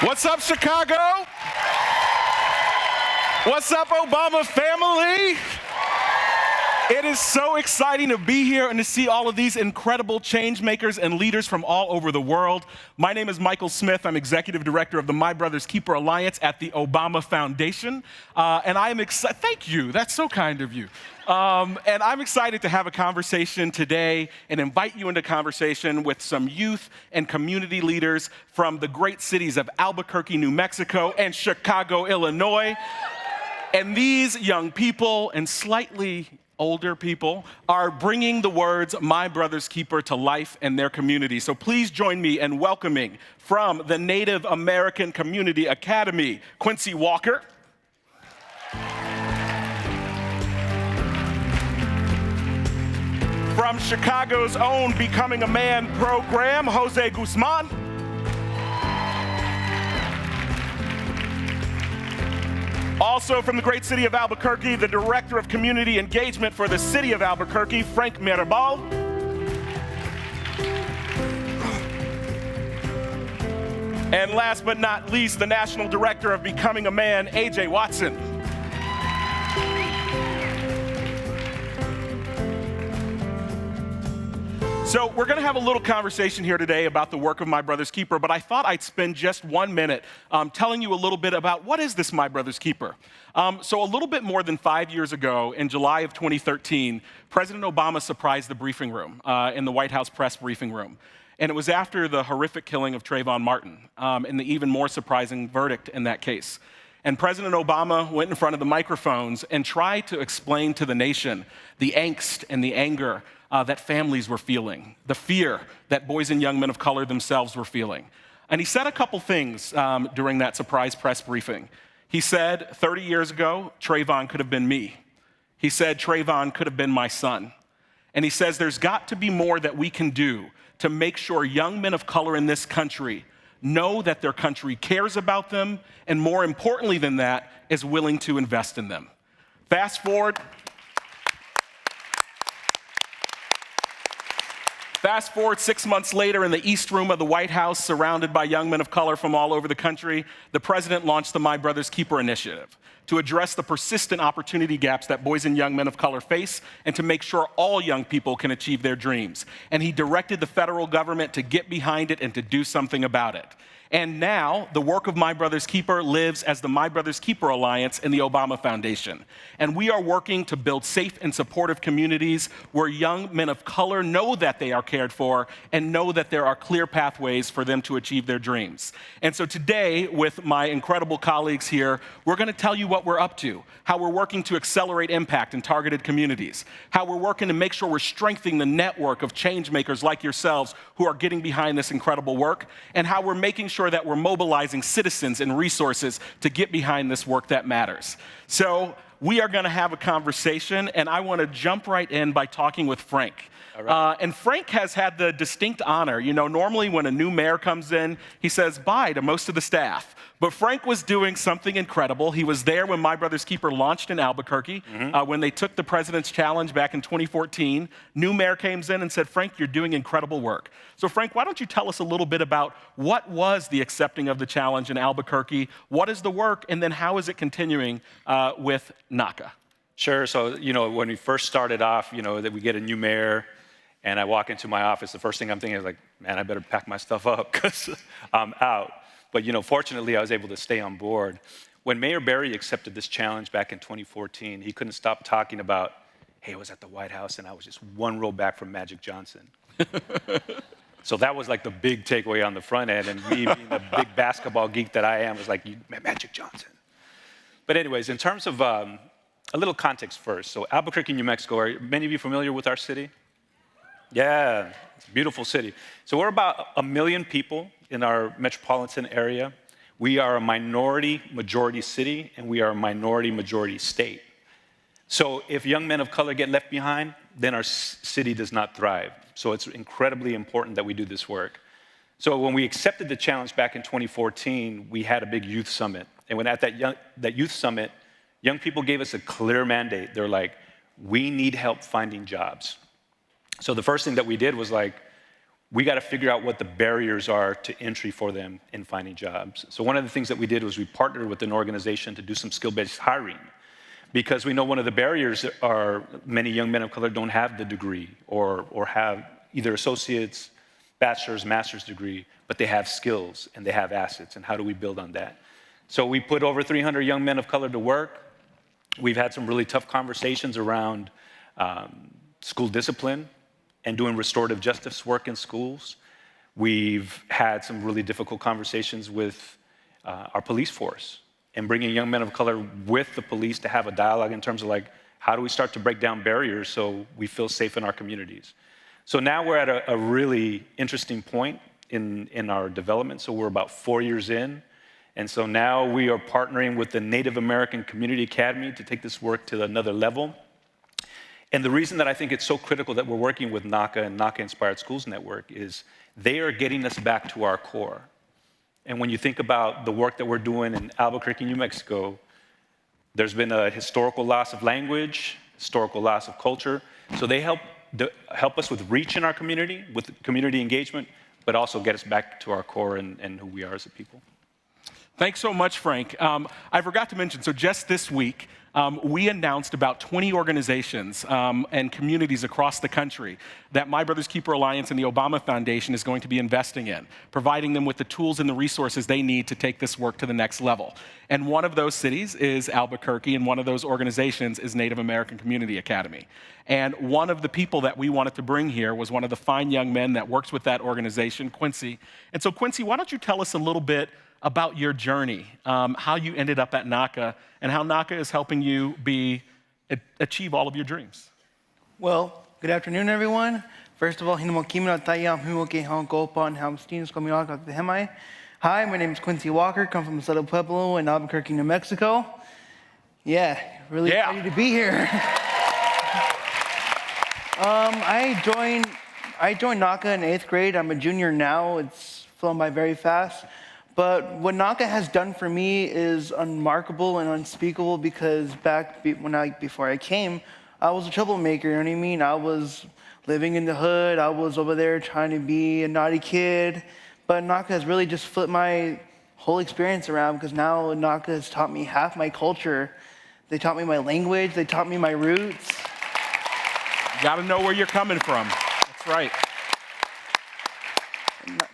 What's up, Chicago? What's up, Obama family? It is so exciting to be here and to see all of these incredible change makers and leaders from all over the world. My name is Michael Smith. I'm executive director of the My Brother's Keeper Alliance at the Obama Foundation. And I am excited. Thank you. That's so kind of you. And I'm excited to have a conversation today and invite you into conversation with some youth and community leaders from the great cities of Albuquerque, New Mexico, and Chicago, Illinois. And these young people and slightly older people are bringing the words My Brother's Keeper to life in their community. So please join me in welcoming from the Native American Community Academy, Quincy Walker. From Chicago's own Becoming a Man program, Jose Guzman. Also from the great city of Albuquerque, the Director of Community Engagement for the city of Albuquerque, Frank Mirabal. And last but not least, the National Director of Becoming a Man, AJ Watson. So we're going to have a little conversation here today about the work of My Brother's Keeper, but I thought I'd spend just 1 minute telling you a little bit about what is this My Brother's Keeper. So a little bit more than 5 years ago, in July of 2013, President Obama surprised the briefing room in the White House press briefing room. And it was after the horrific killing of Trayvon Martin and the even more surprising verdict in that case. And President Obama went in front of the microphones and tried to explain to the nation the angst and the anger that families were feeling, the fear that boys and young men of color themselves were feeling. And he said a couple things during that surprise press briefing. He said, 30 years ago, Trayvon could have been me. He said, Trayvon could have been my son. And he says, there's got to be more that we can do to make sure young men of color in this country know that their country cares about them, and more importantly than that, is willing to invest in them. Fast forward 6 months later, in the East Room of the White House, surrounded by young men of color from all over the country, the president launched the My Brother's Keeper initiative to address the persistent opportunity gaps that boys and young men of color face and to make sure all young people can achieve their dreams. And he directed the federal government to get behind it and to do something about it. And now, the work of My Brother's Keeper lives as the My Brother's Keeper Alliance in the Obama Foundation. And we are working to build safe and supportive communities where young men of color know that they are cared for and know that there are clear pathways for them to achieve their dreams. And so today, with my incredible colleagues here, we're going to tell you what we're up to, how we're working to accelerate impact in targeted communities, how we're working to make sure we're strengthening the network of change makers like yourselves who are getting behind this incredible work, and how we're making sure that we're mobilizing citizens and resources to get behind this work that matters. So we are going to have a conversation, and I want to jump right in by talking with Frank. All right. And Frank has had the distinct honor, normally when a new mayor comes in, he says bye to most of the staff. But Frank was doing something incredible. He was there when My Brother's Keeper launched in Albuquerque, when they took the President's Challenge back in 2014. New mayor came in and said, Frank, you're doing incredible work. So Frank, why don't you tell us a little bit about what was the accepting of the challenge in Albuquerque, what is the work, and then how is it continuing with NACA? Sure. So, when we first started off, that we get a new mayor, and I walk into my office, the first thing I'm thinking is like, man, I better pack my stuff up because I'm out. But, fortunately, I was able to stay on board. When Mayor Berry accepted this challenge back in 2014, he couldn't stop talking about, hey, I was at the White House, and I was just one row back from Magic Johnson. So that was like the big takeaway on the front end, and me being the big basketball geek that I am was like, Magic Johnson. But anyways, in terms of a little context first. So Albuquerque, New Mexico, are many of you familiar with our city? Yeah, it's a beautiful city. So we're about 1 million people in our metropolitan area. We are a minority-majority city, and we are a minority-majority state. So if young men of color get left behind, then our city does not thrive. So it's incredibly important that we do this work. So when we accepted the challenge back in 2014, we had a big youth summit. And when at that youth summit, young people gave us a clear mandate. They're like, we need help finding jobs. So the first thing that we did was like, we got to figure out what the barriers are to entry for them in finding jobs. So one of the things that we did was we partnered with an organization to do some skill-based hiring, because we know one of the barriers are many young men of color don't have the degree or have either associates, bachelor's, master's degree, but they have skills and they have assets, and how do we build on that? So we put over 300 young men of color to work. We've had some really tough conversations around school discipline and doing restorative justice work in schools. We've had some really difficult conversations with our police force and bringing young men of color with the police to have a dialogue in terms of like, how do we start to break down barriers so we feel safe in our communities? So now we're at a really interesting point in our development. So we're about 4 years in. And so now we are partnering with the Native American Community Academy to take this work to another level. And the reason that I think it's so critical that we're working with NACA and NACA Inspired Schools Network is they are getting us back to our core. And when you think about the work that we're doing in Albuquerque, New Mexico, there's been a historical loss of language, historical loss of culture. So they help us with reach in our community, with community engagement, but also get us back to our core and who we are as a people. Thanks so much, Frank. I forgot to mention, so just this week, we announced about 20 organizations and communities across the country that My Brother's Keeper Alliance and the Obama Foundation is going to be investing in, providing them with the tools and the resources they need to take this work to the next level. And one of those cities is Albuquerque, and one of those organizations is Native American Community Academy. And one of the people that we wanted to bring here was one of the fine young men that works with that organization, Quincy. And so, Quincy, why don't you tell us a little bit about your journey, how you ended up at NACA, and how NACA is helping you achieve all of your dreams. Well, good afternoon, everyone. First of all, hi, my name is Quincy Walker, come from Untitled Pueblo in Albuquerque, New Mexico. Yeah, really excited to be here. I joined NACA in 8th grade. I'm a junior now. It's flown by very fast. But what NACA has done for me is unremarkable and unspeakable, because before I came, I was a troublemaker, you know what I mean? I was living in the hood. I was over there trying to be a naughty kid. But NACA has really just flipped my whole experience around, because now NACA has taught me half my culture. They taught me my language. They taught me my roots. You gotta know where you're coming from. That's right.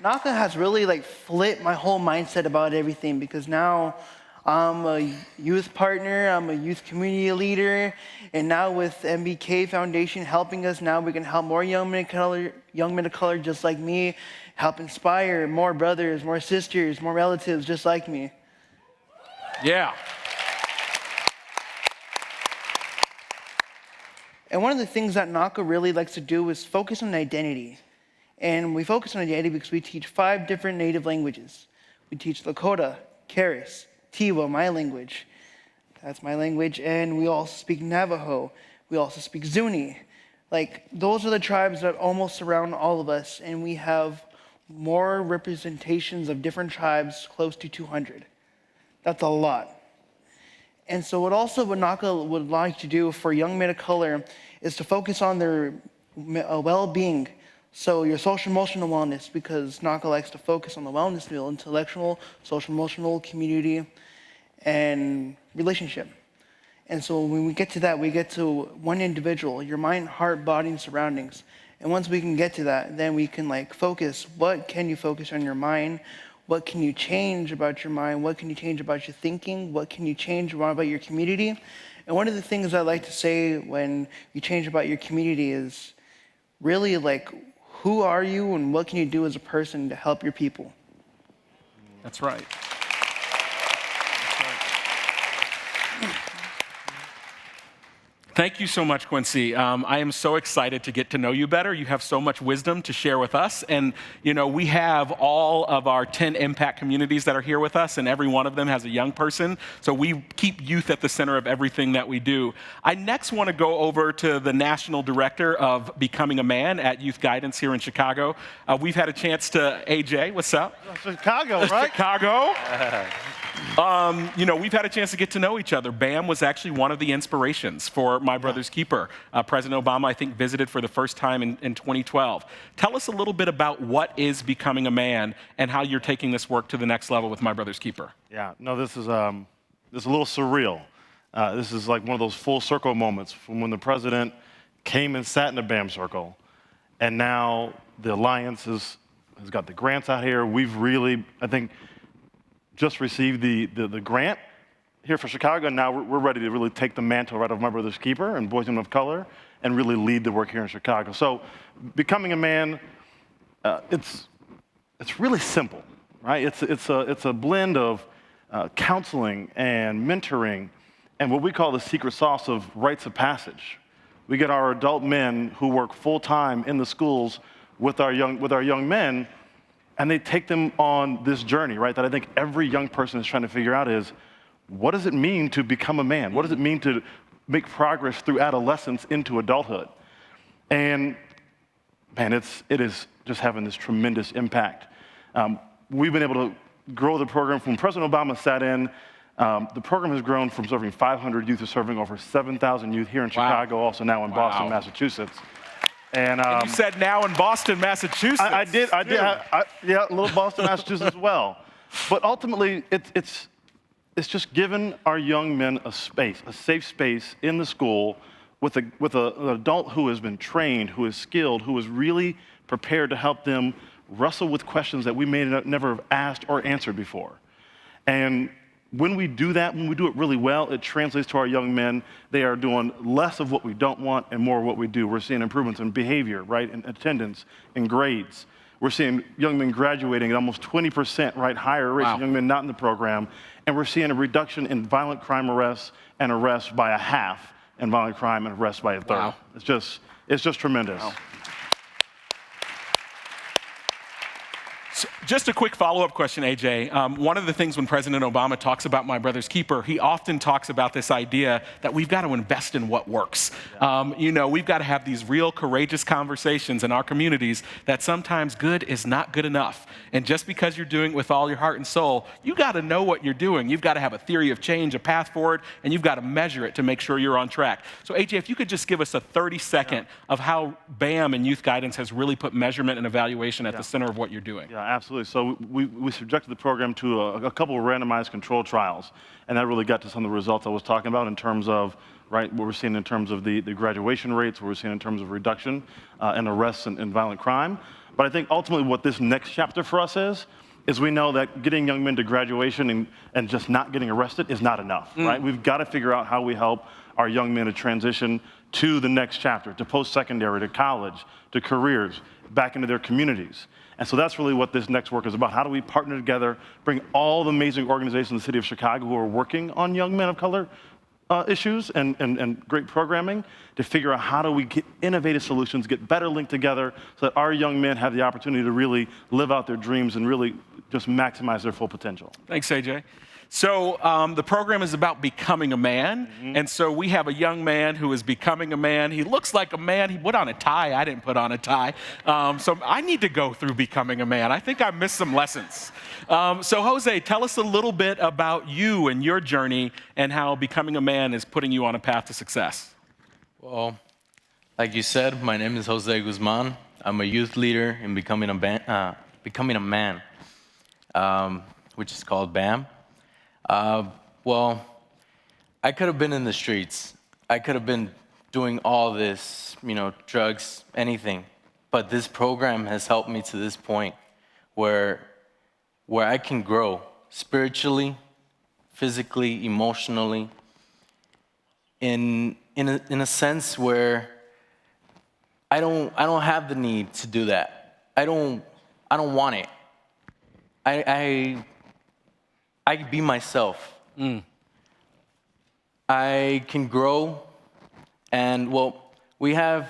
NACA has really flipped my whole mindset about everything, because now I'm a youth partner, I'm a youth community leader, and now with MBK Foundation helping us, now we can help more young men of color just like me, help inspire more brothers, more sisters, more relatives just like me. Yeah. And one of the things that NACA really likes to do is focus on identity. And we focus on identity because we teach 5 different native languages. We teach Lakota, Keres, Tiwa, my language. That's my language. And we also speak Navajo. We also speak Zuni. Those are the tribes that almost surround all of us. And we have more representations of different tribes, close to 200. That's a lot. And so what NACA would like to do for young men of color is to focus on their well-being. So your social emotional wellness, because NACA likes to focus on the wellness field, intellectual, social emotional, community, and relationship. And so when we get to that, we get to one individual, your mind, heart, body, and surroundings. And once we can get to that, then we can focus. What can you focus on your mind? What can you change about your mind? What can you change about your thinking? What can you change about your community? And one of the things I like to say when you change about your community is really who are you and what can you do as a person to help your people? That's right. Thank you so much, Quincy. I am so excited to get to know you better. You have so much wisdom to share with us. And, we have all of our 10 impact communities that are here with us, and every one of them has a young person. So we keep youth at the center of everything that we do. I next want to go over to the National Director of Becoming a Man at Youth Guidance here in Chicago. We've had a chance to, AJ, what's up? Chicago, right? Chicago. We've had a chance to get to know each other. Bam was actually one of the inspirations for My Brother's Keeper. President Obama, I think, visited for the first time in 2012. Tell us a little bit about what is Becoming a Man and how you're taking this work to the next level with My Brother's Keeper. Yeah, no, this is a little surreal. This is like one of those full circle moments from when the president came and sat in the BAM circle, and now the Alliance has got the grants out here. We've really, I think, just received the grant here for Chicago, and now we're ready to really take the mantle right of My Brother's Keeper and Boys and Men of Color and really lead the work here in Chicago. So Becoming a Man, it's really simple, right? It's a blend of counseling and mentoring and what we call the secret sauce of rites of passage. We get our adult men who work full-time in the schools with our young men, and they take them on this journey, right, that I think every young person is trying to figure out is, what does it mean to become a man? What does it mean to make progress through adolescence into adulthood? And man, it is just having this tremendous impact. We've been able to grow the program from President Obama sat in. The program has grown from serving 500 youth to serving over 7,000 youth here in Chicago, also now in Boston, Massachusetts. And you said now in Boston, Massachusetts. I did. Yeah, a little Boston, Massachusetts as well. But ultimately, it's just giving our young men a safe space in the school with an adult who has been trained, who is skilled, who is really prepared to help them wrestle with questions that we may never have asked or answered before. And when we do that, when we do it really well, it translates to our young men. They are doing less of what we don't want and more of what we do. We're seeing improvements in behavior, right, in attendance, in grades. We're seeing young men graduating at almost 20%, right, higher rates of young men not in the program. And we're seeing a reduction in violent crime arrests and arrests by a half, and violent crime and arrests by a third. It's just tremendous. So just a quick follow-up question, AJ. One of the things when President Obama talks about My Brother's Keeper, he often talks about this idea that we've got to invest in what works. We've got to have these real courageous conversations in our communities that sometimes good is not good enough. And just because you're doing it with all your heart and soul, you got to know what you're doing. You've got to have a theory of change, a path forward, and you've got to measure it to make sure you're on track. So AJ, if you could just give us a 30-second of how BAM and youth guidance has really put measurement and evaluation at the center of what you're doing. Yeah, absolutely. So we subjected the program to a couple of randomized control trials, and that really got to some of the results I was talking about in terms of, right, what we're seeing in terms of the graduation rates, what we're seeing in terms of reduction in arrests and violent crime. But I think ultimately what this next chapter for us is we know that getting young men to graduation and just not getting arrested is not enough, right? We've got to figure out how we help our young men to transition to the next chapter, to post-secondary, to college, to careers, back into their communities. And so that's really what this next work is about. How do we partner together, bring all the amazing organizations in the city of Chicago who are working on young men of color issues and great programming to figure out how do we get innovative solutions, get better linked together so that our young men have the opportunity to really live out their dreams and really just maximize their full potential. Thanks, AJ. So the program is about becoming a man, and so we have a young man who is becoming a man. He looks like a man. He put on a tie. I didn't put on a tie. So I need to go through becoming a man. I think I missed some lessons. So Jose, tell us a little bit about you and your journey and how becoming a man is putting you on a path to success. Well, like you said, my name is Jose Guzman. I'm a youth leader in Becoming a Man, which is called BAM. Well, I could have been in the streets. I could have been doing all this, drugs, anything. But this program has helped me to this point where I can grow spiritually, physically, emotionally, in a sense where I don't have the need to do that. I don't want it. I can be myself. I can grow, and we have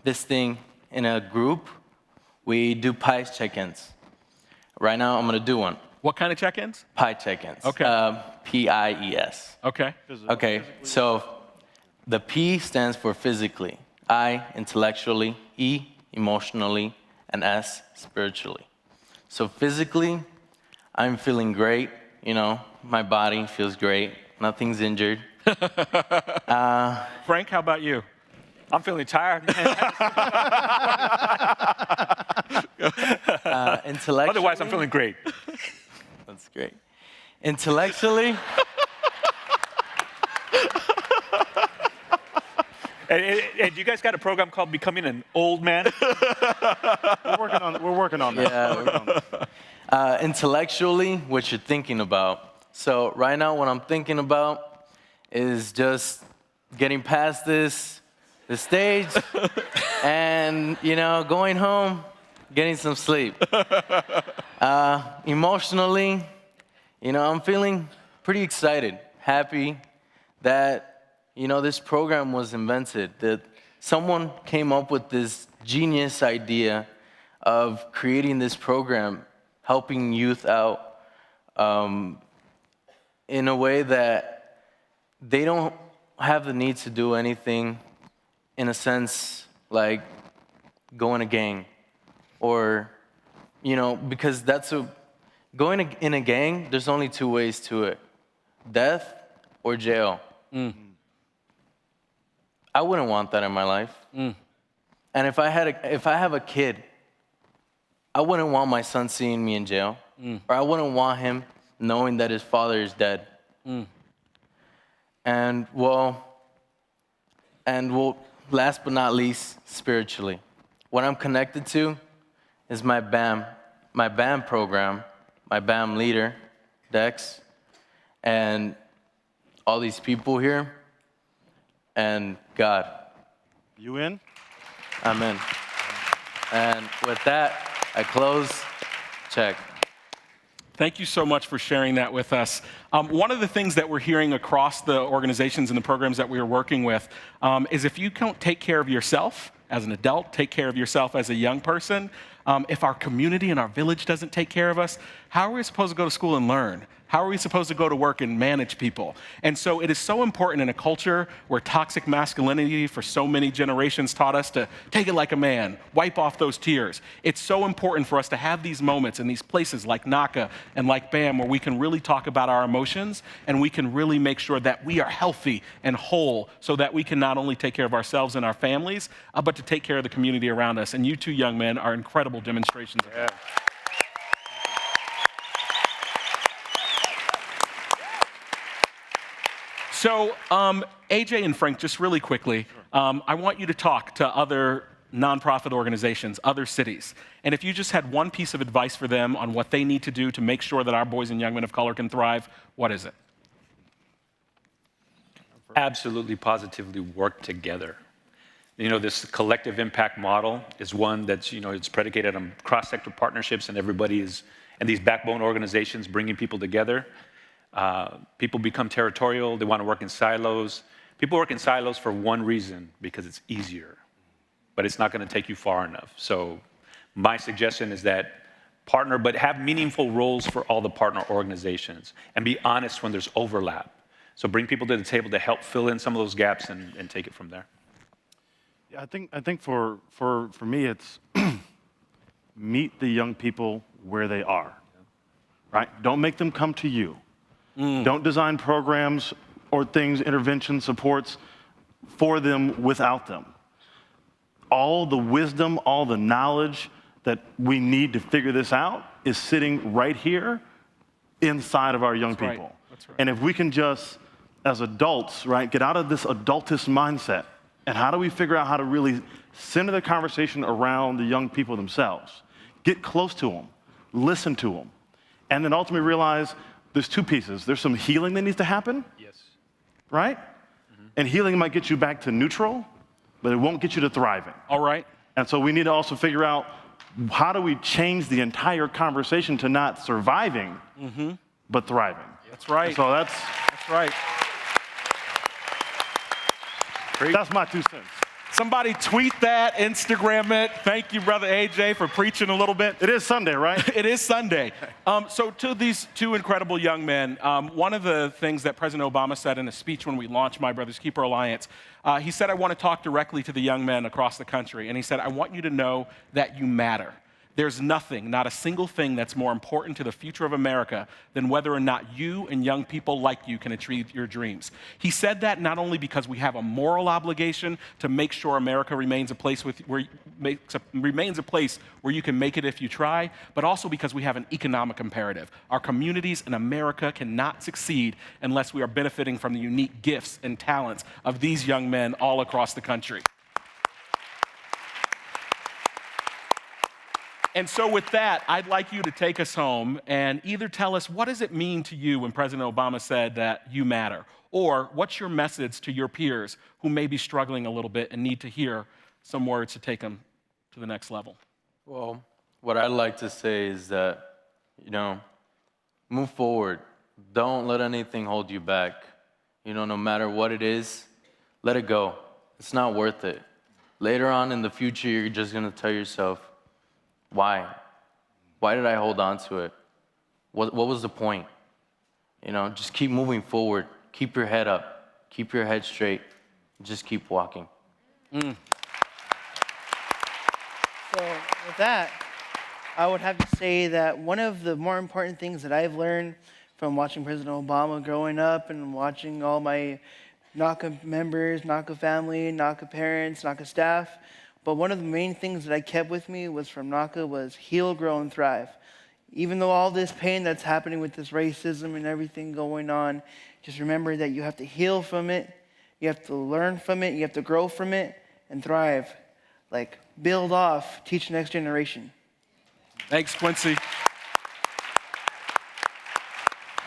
this thing in a group. We do PIES check-ins. Right now, I'm gonna do one. What kind of check-ins? PIES check-ins. Okay. P-I-E-S. Okay. Okay, so the P stands for physically, I, intellectually, E, emotionally, and S, spiritually. So physically, I'm feeling great, You know, my body feels great. Nothing's injured. Frank, how about you? I'm feeling tired. Intellectually, Otherwise, I'm feeling great. That's great. Intellectually, And you guys got a program called Becoming an Old Man? We're working on that. yeah. We're working on that. Intellectually, what you're thinking about. So right now, what I'm thinking about is just getting past this stage, and going home, getting some sleep. Emotionally, I'm feeling pretty excited, happy that this program was invented, that someone came up with this genius idea of creating this program, helping youth out in a way that they don't have the need to do anything, in a sense, like go in a gang, or because going in a gang, there's only two ways to it: death or jail. I wouldn't want that in my life. And if I have a kid, I wouldn't want my son seeing me in jail, or I wouldn't want him knowing that his father is dead. And last but not least, spiritually, what I'm connected to is my band program, my BAM leader, Dex, and all these people here, and God. You in? I'm in. And with that, I close. Check. Thank you so much for sharing that with us. One of the things that we're hearing across the organizations and the programs that we are working with is if you don't take care of yourself as an adult, take care of yourself as a young person, if our community and our village doesn't take care of us, how are we supposed to go to school and learn? How are we supposed to go to work and manage people? And so it is so important in a culture where toxic masculinity for so many generations taught us to take it like a man, wipe off those tears. It's so important for us to have these moments in these places like NACA and like BAM where we can really talk about our emotions and we can really make sure that we are healthy and whole so that we can not only take care of ourselves and our families, but to take care of the community around us. And you two young men are incredible demonstrations of that. So, AJ and Frank, just really quickly, I want you to talk to other nonprofit organizations, other cities. And if you just had one piece of advice for them on what they need to do to make sure that our boys and young men of color can thrive, what is it? Absolutely, positively work together. This collective impact model is one that's, it's predicated on cross-sector partnerships and and these backbone organizations bringing people together. People become territorial, they want to work in silos. People work in silos for one reason, because it's easier, but it's not going to take you far enough. So my suggestion is that partner, but have meaningful roles for all the partner organizations, and be honest when there's overlap. So bring people to the table to help fill in some of those gaps and take it from there. Yeah, I think for me, it's meet the young people where they are, right? Don't make them come to you. Don't design programs or things, intervention supports for them without them. All the wisdom, all the knowledge that we need to figure this out is sitting right here inside of our young people. That's right. And if we can just, as adults, right, get out of this adultist mindset, and how do we figure out how to really center the conversation around the young people themselves? Get close to them, listen to them, and then ultimately realize there's two pieces. There's some healing that needs to happen, Yes. right? And healing might get you back to neutral, but it won't get you to thriving. All right. And so we need to also figure out, how do we change the entire conversation to not surviving, but thriving? That's right. And so that's right. That's my 2 cents. Somebody tweet that, Instagram it. Thank you, Brother AJ, for preaching a little bit. It is Sunday, right? It is Sunday. So to these two incredible young men, one of the things that President Obama said in a speech when we launched My Brother's Keeper Alliance, he said, I want to talk directly to the young men across the country. And he said, I want you to know that you matter, There's nothing, not a single thing that's more important to the future of America than whether or not you and young people like you can achieve your dreams. He said that not only because we have a moral obligation to make sure America remains a place where you can make it if you try, but also because we have an economic imperative. Our communities in America cannot succeed unless we are benefiting from the unique gifts and talents of these young men all across the country. And so with that, I'd like you to take us home and either tell us what does it mean to you when President Obama said that you matter, or what's your message to your peers who may be struggling a little bit and need to hear some words to take them to the next level. Well, what I'd like to say is that, move forward. Don't let anything hold you back. No matter what it is, let it go. It's not worth it. Later on in the future, you're just going to tell yourself, why? Why did I hold on to it? What was the point? Just keep moving forward. Keep your head up. Keep your head straight. Just keep walking. So with that, I would have to say that one of the more important things that I've learned from watching President Obama growing up and watching all my NACA members, NACA family, NACA parents, NACA staff, but one of the main things that I kept with me was from NACA was heal, grow, and thrive. Even though all this pain that's happening with this racism and everything going on, just remember that you have to heal from it, you have to learn from it, you have to grow from it, and thrive. Like, build off, teach the next generation. Thanks, Quincy.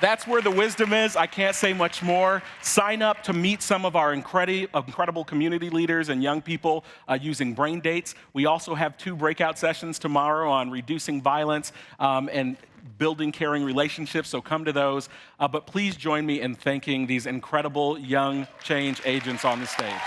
That's where the wisdom is. I can't say much more. Sign up to meet some of our incredible community leaders and young people using brain dates. We also have 2 breakout sessions tomorrow on reducing violence and building caring relationships, so come to those. But please join me in thanking these incredible young change agents on the stage.